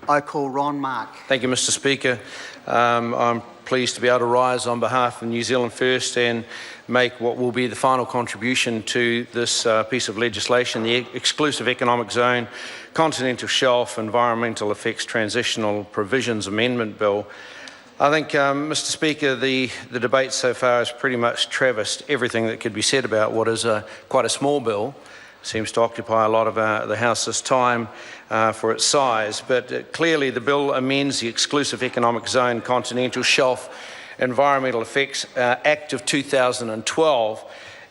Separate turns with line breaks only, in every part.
I call Ron Mark.
Thank you, Mr. Speaker. I'm pleased to be able to rise on behalf of New Zealand First and make what will be the final contribution to this piece of legislation, the Exclusive Economic Zone, Continental Shelf Environmental Effects Transitional Provisions Amendment Bill. I think, Mr. Speaker, the debate so far has pretty much traversed everything that could be said about what is quite a small bill. Seems to occupy a lot of the House's time for its size, but clearly the bill amends the Exclusive Economic Zone Continental Shelf Environmental Effects Act of 2012,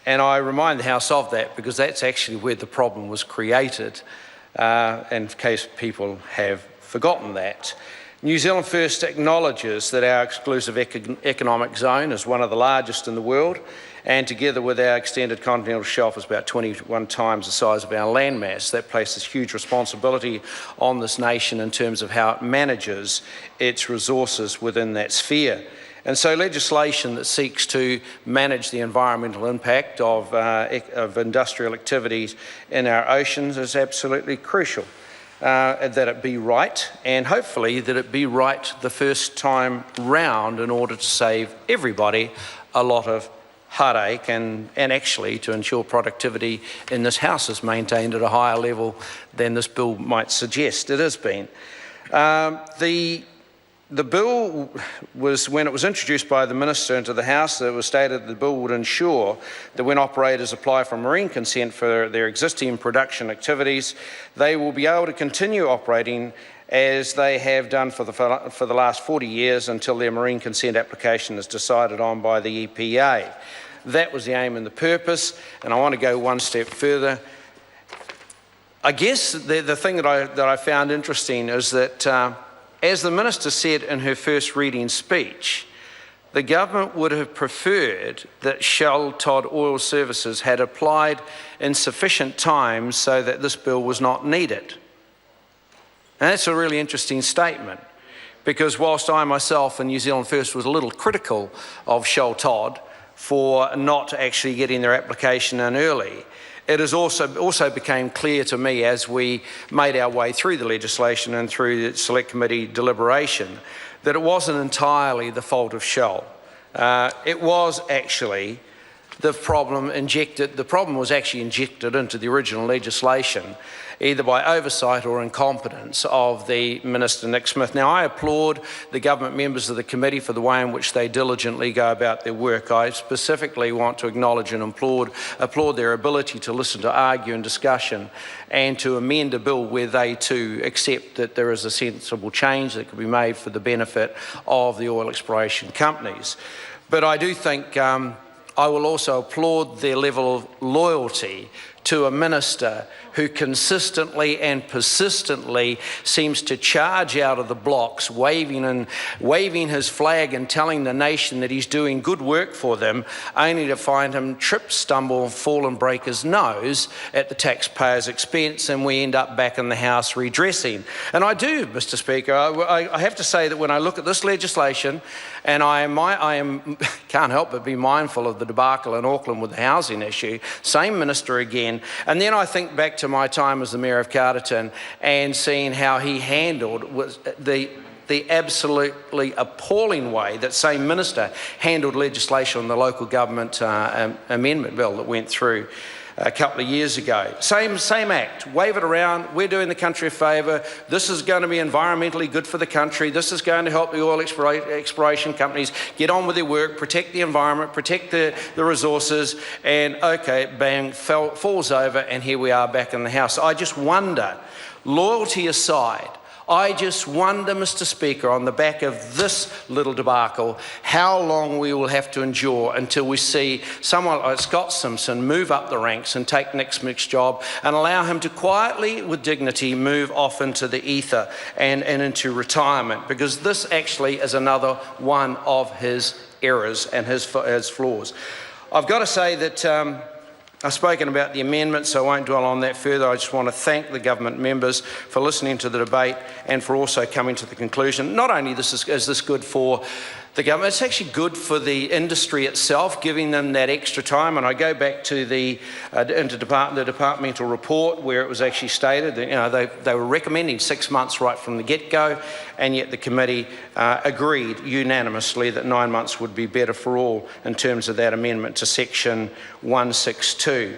and I remind the House of that because that's actually where the problem was created, in case people have forgotten that. New Zealand First acknowledges that our exclusive economic zone is one of the largest in the world, and together with our extended continental shelf is about 21 times the size of our landmass. That places huge responsibility on this nation in terms of how it manages its resources within that sphere. And so legislation that seeks to manage the environmental impact of industrial activities in our oceans is absolutely crucial. That it be right, and hopefully that it be right the first time round in order to save everybody a lot of heartache and actually to ensure productivity in this House is maintained at a higher level than this bill might suggest it has been. The bill was, when it was introduced by the Minister into the House, it was stated that the bill would ensure that when operators apply for marine consent for their existing production activities, they will be able to continue operating as they have done for the last 40 years until their marine consent application is decided on by the EPA. That was the aim and the purpose, and I want to go one step further. I guess the thing that I found interesting is that as the Minister said in her first reading speech, the government would have preferred that Shell Todd Oil Services had applied in sufficient time so that this bill was not needed. And that's a really interesting statement, because whilst I myself and New Zealand First was a little critical of Shell Todd for not actually getting their application in early, it has also became clear to me as we made our way through the legislation and through the Select Committee deliberation that it wasn't entirely the fault of Shell. It was actually the problem was actually injected into the original legislation, either by oversight or incompetence of the Minister Nick Smith. Now, I applaud the government members of the committee for the way in which they diligently go about their work. I specifically want to acknowledge and applaud their ability to listen to argue and discussion and to amend a bill where they too accept that there is a sensible change that could be made for the benefit of the oil exploration companies. But I do think I will also applaud their level of loyalty to a minister who consistently and persistently seems to charge out of the blocks, waving his flag and telling the nation that he's doing good work for them, only to find him trip, stumble, fall and break his nose at the taxpayer's expense, and we end up back in the House redressing. And I do, Mr. Speaker, I have to say that when I look at this legislation, and I can't help but be mindful of the debacle in Auckland with the housing issue, same minister again, and then I think back to my time as the Mayor of Carterton and seeing how he handled the absolutely appalling way that same minister handled legislation on the local government amendment bill that went through a couple of years ago. Same act, wave it around, we're doing the country a favour, this is going to be environmentally good for the country, this is going to help the oil exploration companies get on with their work, protect the environment, protect the resources, and okay, bang, falls over, and here we are back in the House. I just wonder, loyalty aside, I just wonder, Mr. Speaker, on the back of this little debacle, how long we will have to endure until we see someone like Scott Simpson move up the ranks and take Nick Smith's job and allow him to quietly, with dignity, move off into the ether and into retirement, because this actually is another one of his errors and his flaws. I've got to say that I've spoken about the amendments, so I won't dwell on that further. I just want to thank the government members for listening to the debate and for also coming to the conclusion, not only is this good for the government. It's actually good for the industry itself, giving them that extra time. And I go back to the departmental report where it was actually stated that they were recommending 6 months right from the get-go, and yet the committee agreed unanimously that 9 months would be better for all in terms of that amendment to section 162.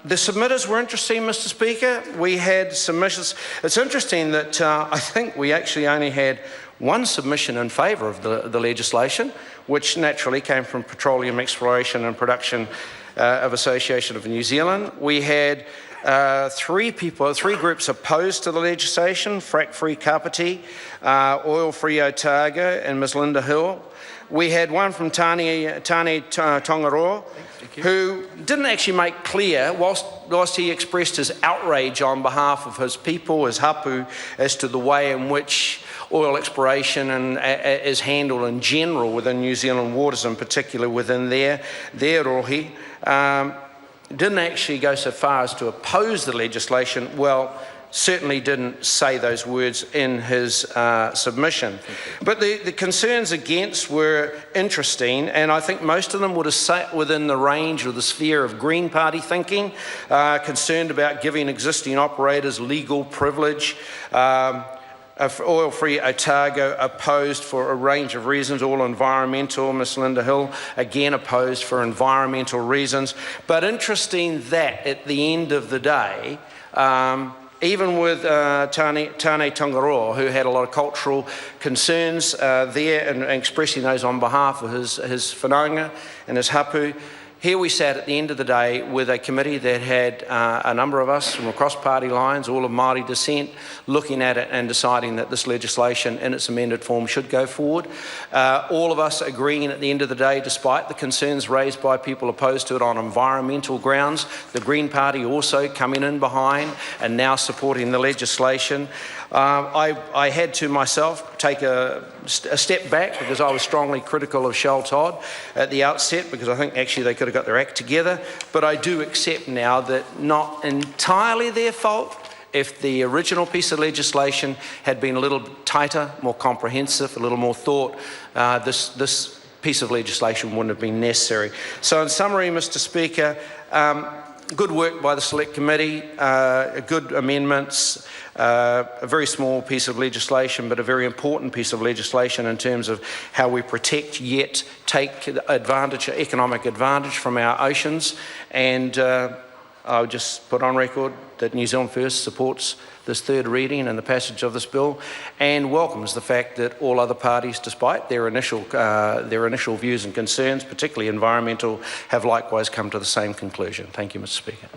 The submitters were interesting, Mr. Speaker. We had submissions. It's interesting that I think we actually only had one submission in favour of the legislation, which naturally came from Petroleum Exploration and Production of Association of New Zealand. We had three groups opposed to the legislation: Frack Free Kapiti, Oil Free Otago, and Ms. Linda Hill. We had one from Tane Tongaroa, who didn't actually make clear, whilst he expressed his outrage on behalf of his people, his hapu, as to the way in which oil exploration is handled in general within New Zealand waters, in particular within their rohi, didn't actually go so far as to oppose the legislation. Well, certainly didn't say those words in his submission. But the concerns against were interesting, and I think most of them would have sat within the range or the sphere of Green Party thinking, concerned about giving existing operators legal privilege. Oil Free Otago opposed for a range of reasons, all environmental. Ms. Linda Hill again opposed for environmental reasons. But interesting that at the end of the day, even with Tane Tongaroa, who had a lot of cultural concerns there and expressing those on behalf of his whanaunga and his hapu, here we sat at the end of the day with a committee that had a number of us from across party lines, all of Māori descent, looking at it and deciding that this legislation in its amended form should go forward. All of us agreeing at the end of the day, despite the concerns raised by people opposed to it on environmental grounds, the Green Party also coming in behind and now supporting the legislation. I had to myself take a step back because I was strongly critical of Shell Todd at the outset, because I think actually they could have got their act together. But I do accept now that not entirely their fault. If the original piece of legislation had been a little tighter, more comprehensive, a little more thought, this piece of legislation wouldn't have been necessary. So in summary, Mr. Speaker, good work by the Select Committee, good amendments, a very small piece of legislation, but a very important piece of legislation in terms of how we protect yet take advantage, economic advantage from our oceans. And I'll just put on record that New Zealand First supports this third reading and the passage of this bill, and welcomes the fact that all other parties, despite their initial views and concerns, particularly environmental, have likewise come to the same conclusion. Thank you, Mr. Speaker.